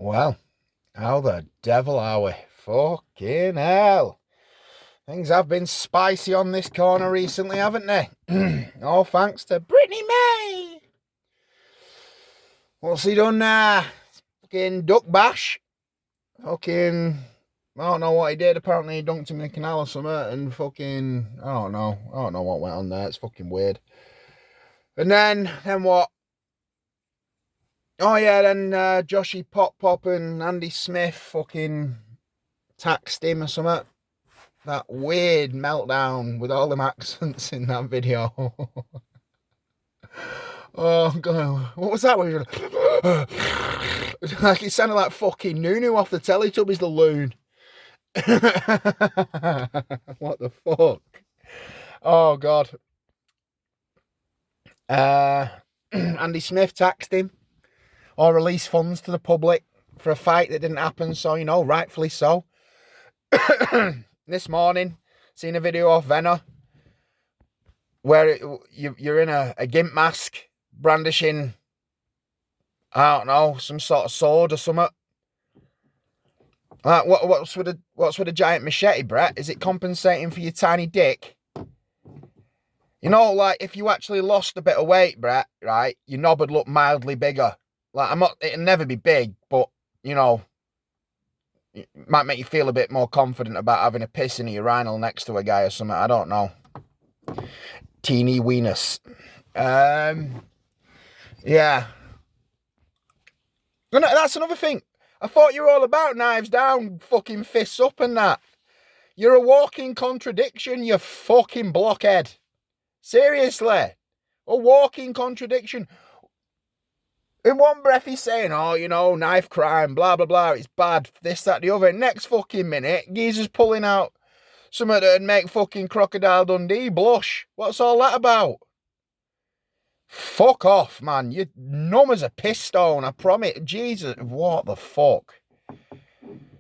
Well, how the devil are we? Fucking hell. Things have been spicy on this corner recently, haven't they? All thanks to Brittany May. What's he done now? Fucking duck bash. Fucking, I don't know what he did. Apparently he dunked him in the canal or something and fucking, I don't know. I don't know what went on there. It's fucking weird. And then what? Oh yeah, then Joshy Pop and Andy Smith fucking taxed him or something. That weird meltdown with all them accents in that video. Oh god, what was that? Like it sounded like fucking Nunu off the Teletubbies, the loon. What the fuck? Oh god. Andy Smith taxed him or released funds to the public for a fight that didn't happen, so rightfully so. This morning, seen a video of Venner where you're in a gimp mask brandishing, I don't know, some sort of sword or something. Like what's with a giant machete, Brett? Is it compensating for your tiny dick? Like if you actually lost a bit of weight, Brett, right? Your knob would look mildly bigger. Like it'll never be big, but it might make you feel a bit more confident about having a piss in a urinal next to a guy or something. I don't know. Teeny weenus. Yeah. And that's another thing. I thought you were all about knives down, fucking fists up and that. You're a walking contradiction, you fucking blockhead. Seriously. A walking contradiction. In one breath, he's saying, knife crime, blah, blah, blah, it's bad, this, that, the other. Next fucking minute, geezer's pulling out something that'd make fucking Crocodile Dundee blush. What's all that about? Fuck off, man. You're numb as a piss stone, I promise. Jesus, what the fuck?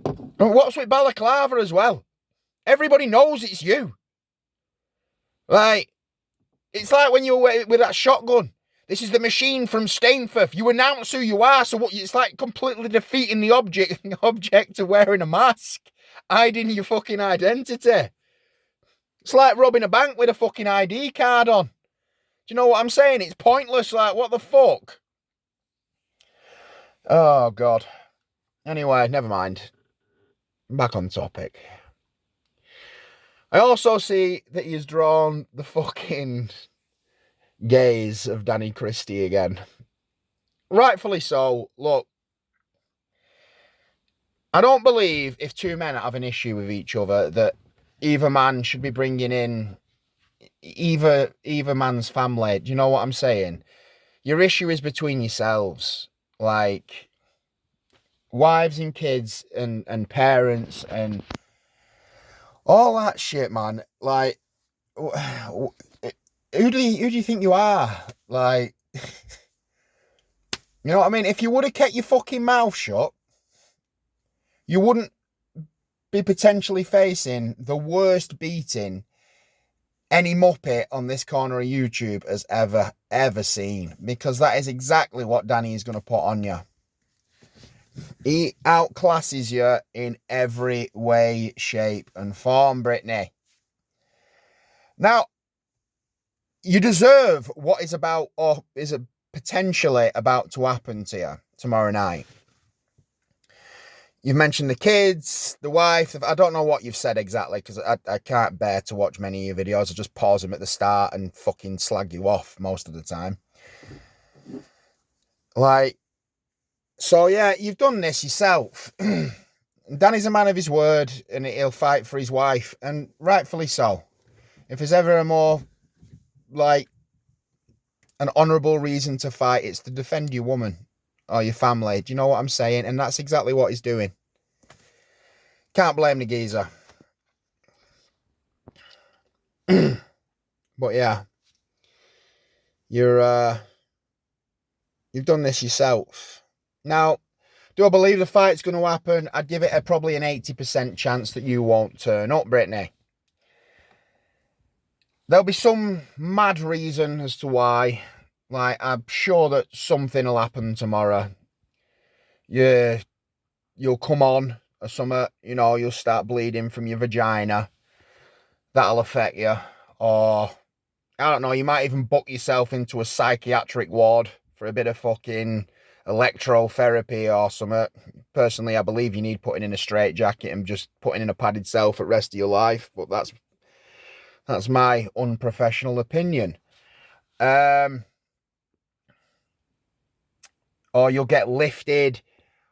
And what's with balaclava as well? Everybody knows it's you. Like, it's like when you were with that shotgun. This is the machine from Stainforth. You announce who you are, so it's like completely defeating the object of wearing a mask, hiding your fucking identity. It's like robbing a bank with a fucking ID card on. Do you know what I'm saying? It's pointless. Like, what the fuck? Oh god. Anyway, never mind. Back on topic. I also see that he's drawn the fucking gaze of Danny Christie again. Rightfully so. Look, I don't believe if two men have an issue with each other that either man should be bringing in either man's family. Do you know what I'm saying? Your issue is between yourselves. Like, wives and kids and parents and all that shit, man. Like, who do you think you are? Like, you know what I mean? If you would have kept your fucking mouth shut, you wouldn't be potentially facing the worst beating any muppet on this corner of YouTube has ever seen. Because that is exactly what Danny is going to put on you. He outclasses you in every way, shape, and form, Brittany. Now, you deserve what is about or is potentially about to happen to you tomorrow night. You've mentioned the kids, the wife. I don't know what you've said exactly because I can't bear to watch many of your videos. I just pause them at the start and fucking slag you off most of the time. Like, so yeah, you've done this yourself. Danny's a man of his word and he'll fight for his wife, and rightfully so. If there's ever a more, like, an honourable reason to fight, it's to defend your woman or your family. Do you know what I'm saying? And that's exactly what he's doing. Can't blame the geezer. But yeah, you've done this yourself. Now, do I believe the fight's going to happen? I'd give it probably an 80% chance that you won't turn up, Brittany. There'll be some mad reason as to why. Like, I'm sure that something will happen tomorrow. Yeah, you'll come on or something, you know, you'll start bleeding from your vagina. That'll affect you. Or, I don't know, you might even book yourself into a psychiatric ward for a bit of fucking electrotherapy or something. Personally, I believe you need putting in a straitjacket and just putting in a padded cell for the rest of your life. But that's my unprofessional opinion. Or you'll get lifted.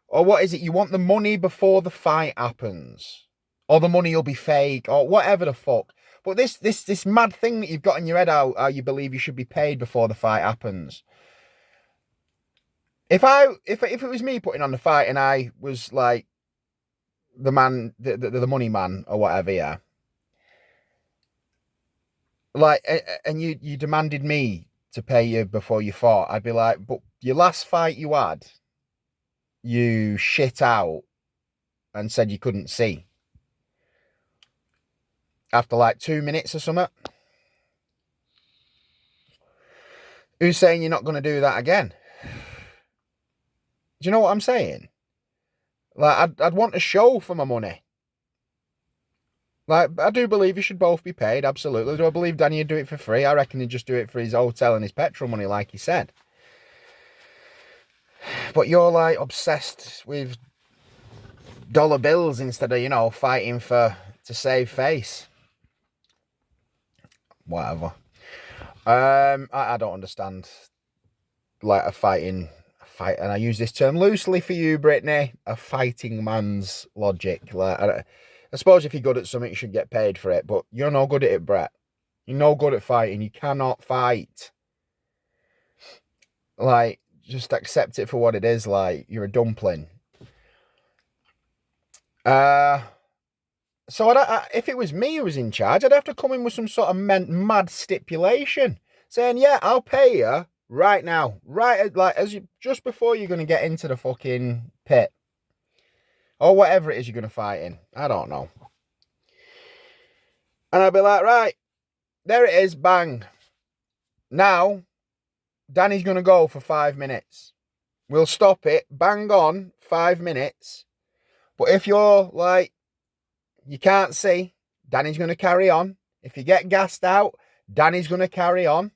Or what is it? You want the money before the fight happens. Or the money will be fake. Or whatever the fuck. But this mad thing that you've got in your head, how you believe you should be paid before the fight happens. If it was me putting on the fight and I was like the man, the money man or whatever, yeah. Like, and you demanded me to pay you before you fought, I'd be like, but your last fight you had, you shit out and said you couldn't see. After like 2 minutes or something. Who's saying you're not going to do that again? Do you know what I'm saying? Like, I'd want a show for my money. Like, I do believe you should both be paid, absolutely. Do I believe Danny would do it for free? I reckon he'd just do it for his hotel and his petrol money, like he said. But you're, like, obsessed with dollar bills instead of, you know, fighting to save face. Whatever. I don't understand, like, a fight, and I use this term loosely for you, Brittany, a fighting man's logic. Like, I suppose if you're good at something, you should get paid for it, but you're no good at it, Brett. You're no good at fighting. You cannot fight. Like, just accept it for what it is. Like, you're a dumpling. So if it was me who was in charge, I'd have to come in with some sort of mad stipulation saying, yeah, I'll pay you right now, right, like, just before you're going to get into the fucking pit or whatever it is you're going to fight in. I don't know. And I'd be like, right, there it is, bang. Now, Danny's going to go for 5 minutes. We'll stop it, bang on, 5 minutes. But if you're like, you can't see, Danny's going to carry on. If you get gassed out, Danny's going to carry on.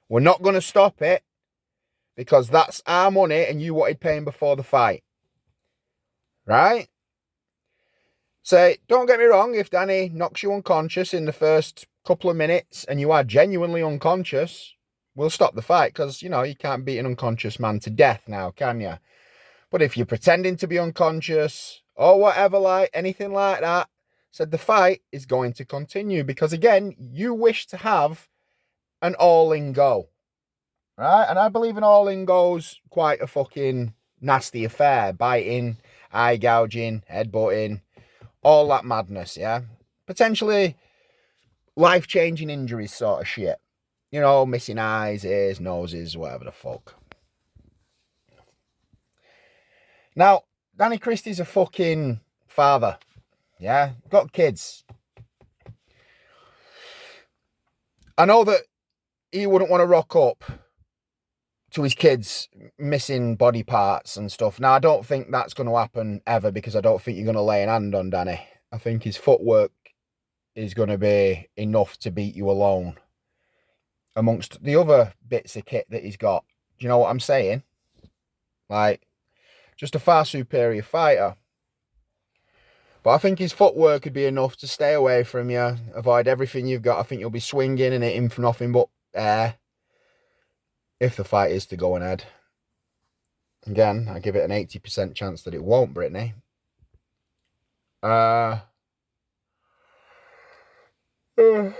We're not going to stop it because that's our money and you wanted paying before the fight. Right? So, don't get me wrong, if Danny knocks you unconscious in the first couple of minutes and you are genuinely unconscious, we'll stop the fight because, you know, you can't beat an unconscious man to death now, can you? But if you're pretending to be unconscious or whatever, like anything like that, said the fight is going to continue because, again, you wish to have an all-in go. Right? And I believe an all-in go's quite a fucking nasty affair. Biting, eye gouging, headbutting, all that madness, yeah? Potentially life-changing injuries sort of shit. You know, missing eyes, ears, noses, whatever the fuck. Now, Danny Christie's a fucking father. Yeah? Got kids. I know that he wouldn't want to rock up to his kids missing body parts and stuff. Now, I don't think that's going to happen ever because I don't think you're going to lay an hand on Danny. I think his footwork is going to be enough to beat you alone amongst the other bits of kit that he's got. Do you know what I'm saying? Like, just a far superior fighter. But I think his footwork would be enough to stay away from you, avoid everything you've got. I think you'll be swinging and hitting for nothing but air if the fight is to go ahead. Again, I give it an 80% chance that it won't, Brittany. Sorry, I'm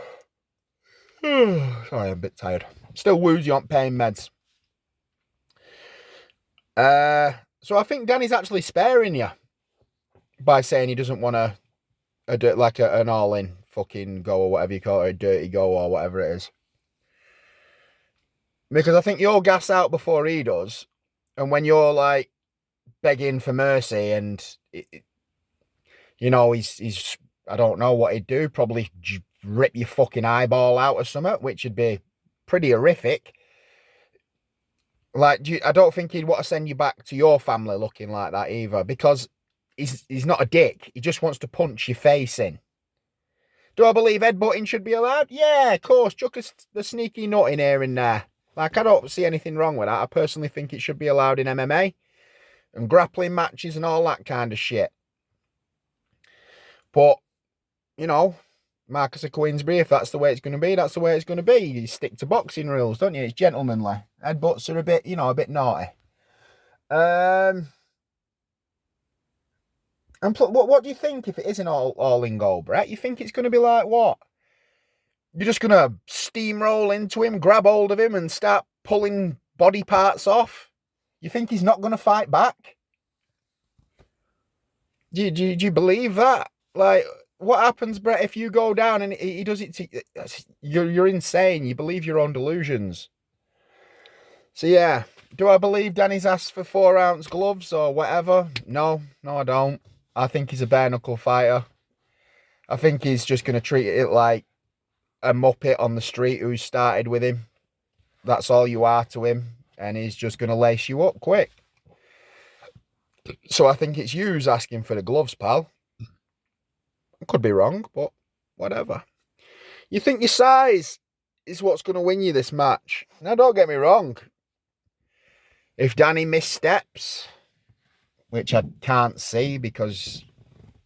a bit tired. Still woozy on pain meds. So I think Danny's actually sparing you by saying he doesn't want an all-in fucking go or whatever you call it, a dirty go or whatever it is. Because I think you'll gas out before he does. And when you're like begging for mercy and, you know, he's, I don't know what he'd do, probably rip your fucking eyeball out or something, which would be pretty horrific. Like, I don't think he'd want to send you back to your family looking like that either, because he's not a dick. He just wants to punch your face in. Do I believe headbutting should be allowed? Yeah, of course. Chuck the sneaky nut in here and there. Like, I don't see anything wrong with that. I personally think it should be allowed in MMA and grappling matches and all that kind of shit. But, you know, Marcus of Queensberry, if that's the way it's going to be, that's the way it's going to be. You stick to boxing rules, don't you? It's gentlemanly. Headbutts are a bit, a bit naughty. And what do you think if it isn't all in goal, Brett? You think it's going to be like what? You're just going to steamroll into him, grab hold of him and start pulling body parts off? You think he's not going to fight back? Do you believe that? Like, what happens, Brett, if you go down and he does it to you? You're insane. You believe your own delusions. So, yeah. Do I believe Danny's asked for 4-ounce gloves or whatever? No, I don't. I think he's a bare-knuckle fighter. I think he's just going to treat it like a muppet on the street who started with him. That's all you are to him. And he's just going to lace you up quick. So I think it's you asking for the gloves, pal. I could be wrong, but whatever. You think your size is what's going to win you this match? Now, don't get me wrong. If Danny missteps, which I can't see because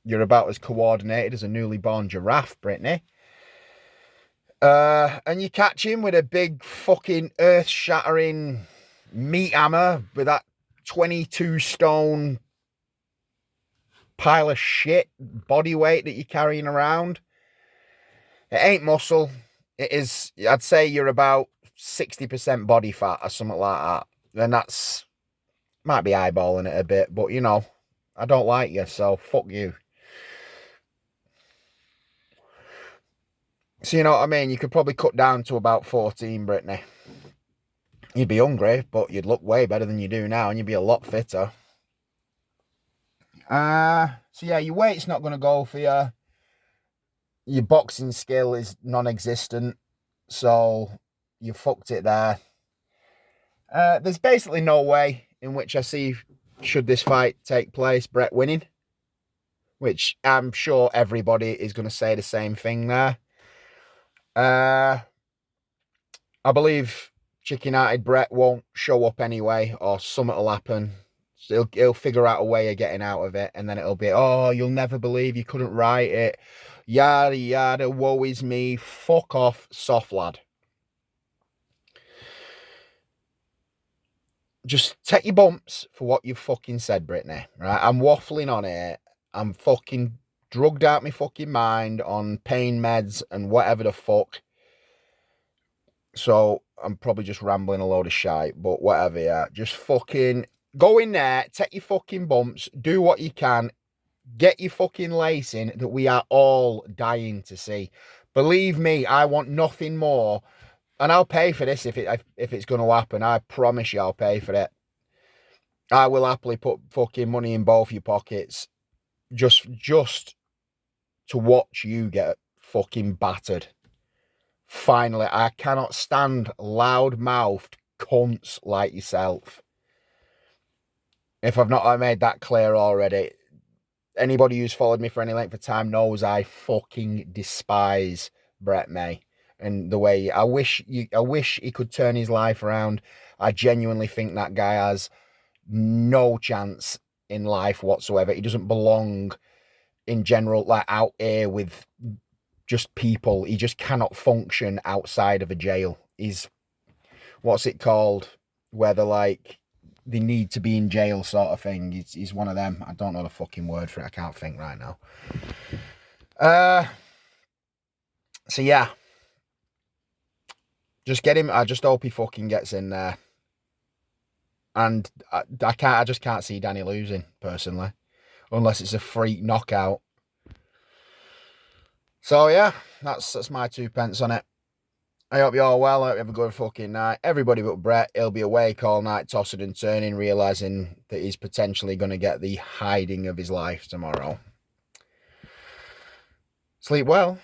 you're about as coordinated as a newly born giraffe, Brittany, and you catch him with a big fucking earth-shattering meat hammer with that 22-stone pile of shit body weight that you're carrying around, it ain't muscle. It is, I'd say you're about 60% body fat or something like that. Then that's, might be eyeballing it a bit, but I don't like you, so fuck you. So you know what I mean? You could probably cut down to about 14, Brittany. You'd be hungry, but you'd look way better than you do now, and you'd be a lot fitter. So yeah, your weight's not going to go for you. Your boxing skill is non-existent, so you fucked it there. There's basically no way in which I see, should this fight take place, Brett winning. Which I'm sure everybody is going to say the same thing there. I believe chicken-hearted Brett won't show up anyway, or something will happen. So he'll figure out a way of getting out of it, and then it'll be, oh, you'll never believe you couldn't write it. Yada, yada, woe is me. Fuck off, soft lad. Just take your bumps for what you've fucking said, Brittany, right? I'm waffling on it. I'm fucking drugged out my fucking mind on pain meds and whatever the fuck. So I'm probably just rambling a load of shite, but whatever, yeah. Just fucking go in there, take your fucking bumps, do what you can, get your fucking lacing that we are all dying to see. Believe me, I want nothing more. And I'll pay for this if it's going to happen. I promise you I'll pay for it. I will happily put fucking money in both your pockets just to watch you get fucking battered. Finally, I cannot stand loud-mouthed cunts like yourself. If I've not made that clear already, anybody who's followed me for any length of time knows I fucking despise Brett May. And the way I wish he could turn his life around. I genuinely think that guy has no chance in life whatsoever. He doesn't belong in general, like out here with just people. He just cannot function outside of a jail. He's, what's it called, where they're like, they need to be in jail sort of thing. He's one of them. I don't know the fucking word for it. I can't think right now. So yeah. Just get him. I just hope he fucking gets in there. And I just can't see Danny losing, personally. Unless it's a freak knockout. So yeah, that's my 2 pence on it. I hope you're all well. I hope you have a good fucking night. Everybody but Brett, he'll be awake all night, tossing and turning, realising that he's potentially going to get the hiding of his life tomorrow. Sleep well.